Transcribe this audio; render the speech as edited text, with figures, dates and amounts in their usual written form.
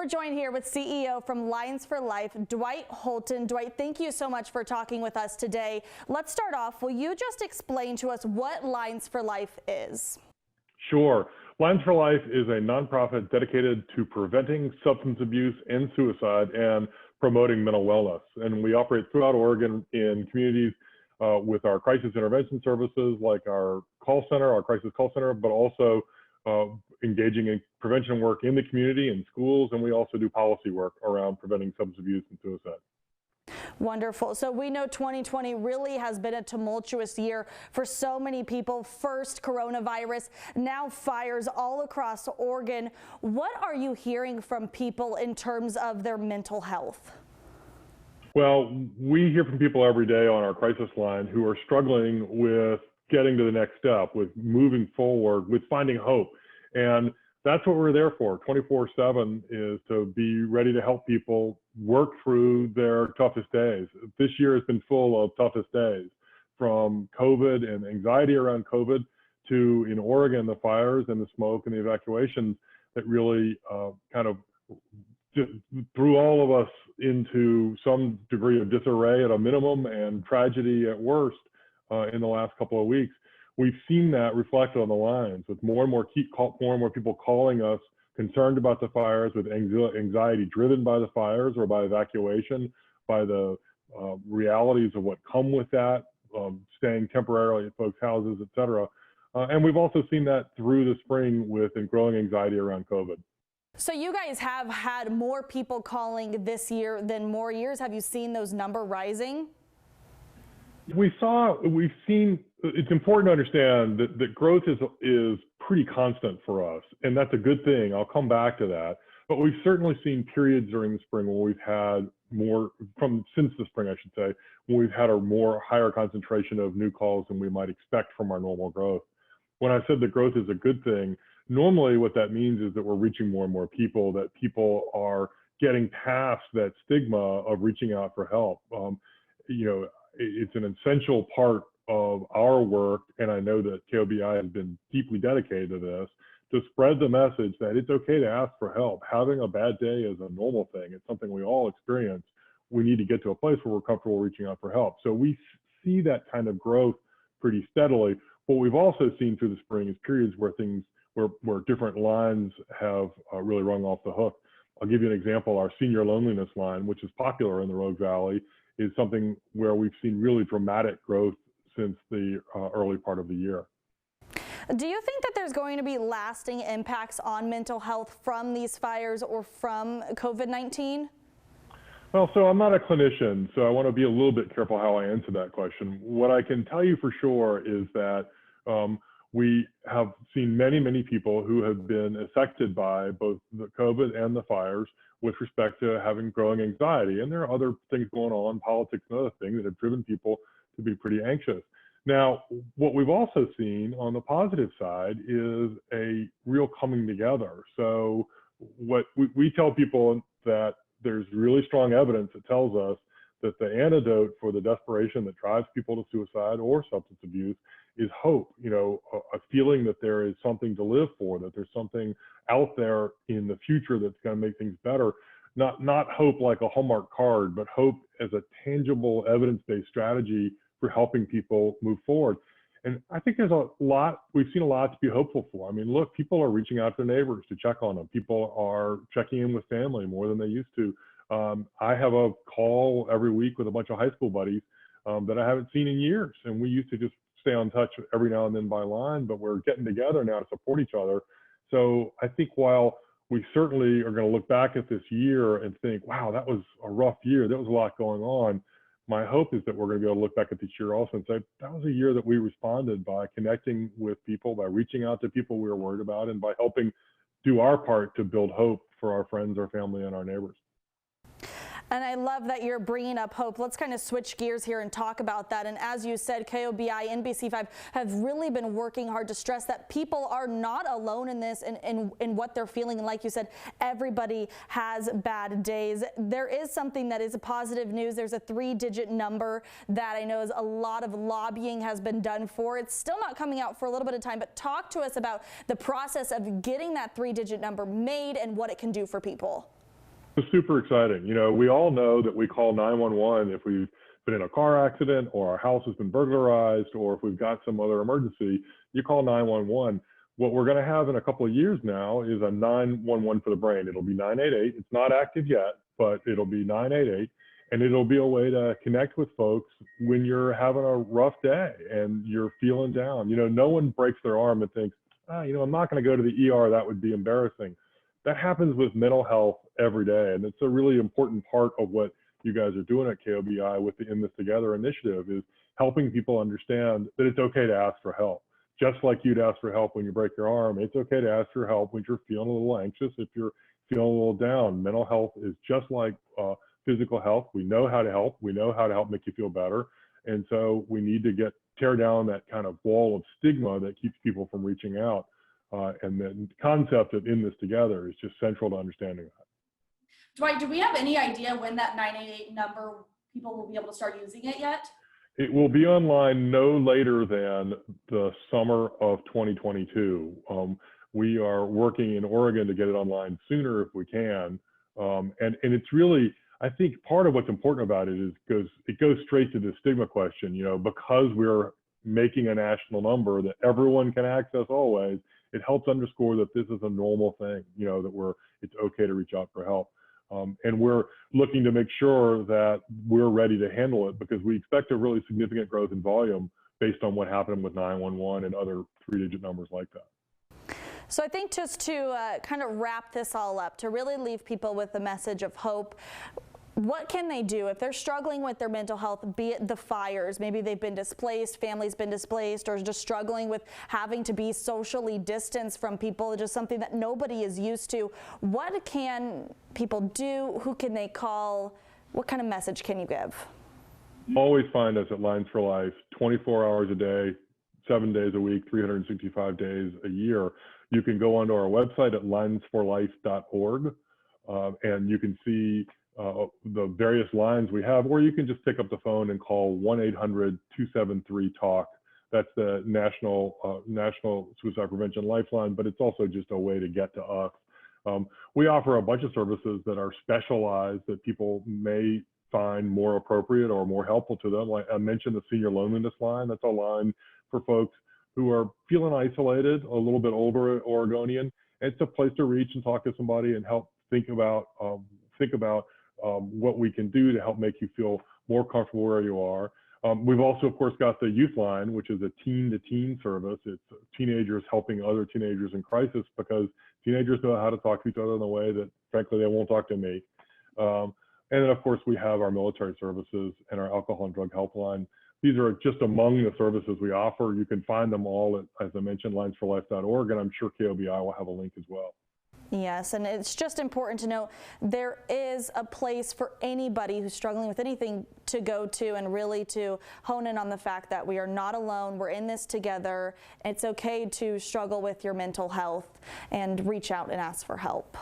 We're joined here with CEO from Lions for Life, Dwight Holton. Dwight, thank you so much for talking with us today. Let's start off. Will you just explain to us what Lions for Life is? Sure. Lions for Life is a nonprofit dedicated to preventing substance abuse and suicide and promoting mental wellness. And we operate throughout Oregon in communities with our crisis intervention services like our call center, our crisis call center, but also engaging in prevention work in the community and schools. And we also do policy work around preventing substance abuse and suicide. Wonderful. So we know 2020 really has been a tumultuous year for so many people. First coronavirus, now fires all across Oregon. What are you hearing from people in terms of their mental health? Well, we hear from people every day on our crisis line who are struggling with getting to the next step, with moving forward, with finding hope. And that's what we're there for. 24/7 is to be ready to help people work through their toughest days. This year has been full of toughest days, from COVID and anxiety around COVID to, in Oregon, the fires and the smoke and the evacuations that really kind of just threw all of us into some degree of disarray at a minimum and tragedy at worst in the last couple of weeks. We've seen that reflected on the lines with more and more people calling us concerned about the fires, with anxiety driven by the fires or by evacuation, by the realities of what come with that, staying temporarily at folks' houses, et cetera. And we've also seen that through the spring with growing anxiety around COVID. So you guys have had more people calling this year than more years. Have you seen those numbers rising? We've seen, it's important to understand that growth is pretty constant for us, and that's a good thing. I'll come back to that. But we've certainly seen periods during the spring when we've had more, since the spring, I should say, when we've had a higher concentration of new calls than we might expect from our normal growth. When I said that growth is a good thing, normally what that means is that we're reaching more and more people, that people are getting past that stigma of reaching out for help. It's an essential part of our work, and I know that KOBI has been deeply dedicated to this, to spread the message that it's okay to ask for help. Having a bad day is a normal thing. It's something we all experience. We need to get to a place where we're comfortable reaching out for help. So we see that kind of growth pretty steadily. What we've also seen through the spring is periods where where different lines have really rung off the hook. I'll give you an example. Our senior loneliness line, which is popular in the Rogue Valley, is something where we've seen really dramatic growth since the early part of the year. Do you think that there's going to be lasting impacts on mental health from these fires or from COVID-19? Well, so I'm not a clinician, so I want to be a little bit careful how I answer that question. What I can tell you for sure is that we have seen many people who have been affected by both the COVID and the fires with respect to having growing anxiety. And there are other things going on, politics and other things, that have driven people to be pretty anxious. Now, what we've also seen on the positive side is a real coming together. So what we tell people that there's really strong evidence that tells us that the antidote for the desperation that drives people to suicide or substance abuse is hope, a feeling that there is something to live for, that there's something out there in the future that's going to make things better. Not hope like a Hallmark card, but hope as a tangible evidence-based strategy for helping people move forward. And I think we've seen a lot to be hopeful for. I mean, look, people are reaching out to their neighbors to check on them. People are checking in with family more than they used to. I have a call every week with a bunch of high school buddies that I haven't seen in years. And we used to just stay on touch every now and then by line, but we're getting together now to support each other. So I think while we certainly are going to look back at this year and think, wow, that was a rough year, there was a lot going on, my hope is that we're going to be able to look back at this year also and say, that was a year that we responded by connecting with people, by reaching out to people we were worried about, and by helping do our part to build hope for our friends, our family, and our neighbors. And I love that you're bringing up hope. Let's kind of switch gears here and talk about that. And as you said, KOBI, NBC5 have really been working hard to stress that people are not alone in this and in what they're feeling. And like you said, everybody has bad days. There is something that is a positive news. There's a 3-digit number that I know is a lot of lobbying has been done for. It's still not coming out for a little bit of time, but talk to us about the process of getting that 3-digit number made and what it can do for people. It's super exciting. You know, we all know that we call 911 if we've been in a car accident or our house has been burglarized or if we've got some other emergency, you call 911. What we're going to have in a couple of years now is a 911 for the brain. It'll be 988. It's not active yet, but it'll be 988. And it'll be a way to connect with folks when you're having a rough day and you're feeling down. You know, no one breaks their arm and thinks, you know, I'm not going to go to the ER. That would be embarrassing. That happens with mental health every day. And it's a really important part of what you guys are doing at KOBI with the In This Together initiative is helping people understand that it's okay to ask for help. Just like you'd ask for help when you break your arm, it's okay to ask for help when you're feeling a little anxious, if you're feeling a little down. Mental health is just like physical health. We know how to help. We know how to help make you feel better. And so we need to tear down that kind of wall of stigma that keeps people from reaching out. And the concept of In This Together is just central to understanding that. Dwight, do we have any idea when that 988 number, people will be able to start using it yet? It will be online no later than the summer of 2022. We are working in Oregon to get it online sooner if we can. And it's really, I think part of what's important about it is it goes straight to the stigma question, you know, because we're making a national number that everyone can access always, it helps underscore that this is a normal thing, you know, that it's okay to reach out for help. And we're looking to make sure that we're ready to handle it because we expect a really significant growth in volume based on what happened with 911 and other 3-digit numbers like that. So I think just to kind of wrap this all up, to really leave people with a message of hope, what can they do if they're struggling with their mental health, be it the fires, maybe they've been displaced, family's been displaced, or just struggling with having to be socially distanced from people, just something that nobody is used to. What can people do? Who can they call? What kind of message can you give? Always find us at Lines for Life, 24 hours a day, 7 days a week, 365 days a year. You can go onto our website at linesforlife.org and you can see the various lines we have, or you can just pick up the phone and call 1-800-273-TALK. That's the National Suicide Prevention Lifeline, but it's also just a way to get to us. We offer a bunch of services that are specialized that people may find more appropriate or more helpful to them. Like I mentioned, the Senior Loneliness Line, that's a line for folks who are feeling isolated, a little bit older Oregonian. It's a place to reach and talk to somebody and help think about what we can do to help make you feel more comfortable where you are. We've also, of course, got the Youth Line, which is a teen-to-teen service. It's teenagers helping other teenagers in crisis because teenagers know how to talk to each other in a way that, frankly, they won't talk to me. And then, of course, we have our military services and our alcohol and drug helpline. These are just among the services we offer. You can find them all at, as I mentioned, linesforlife.org, and I'm sure KOBI will have a link as well. Yes, and it's just important to know there is a place for anybody who's struggling with anything to go to and really to hone in on the fact that we are not alone. We're in this together. It's okay to struggle with your mental health and reach out and ask for help.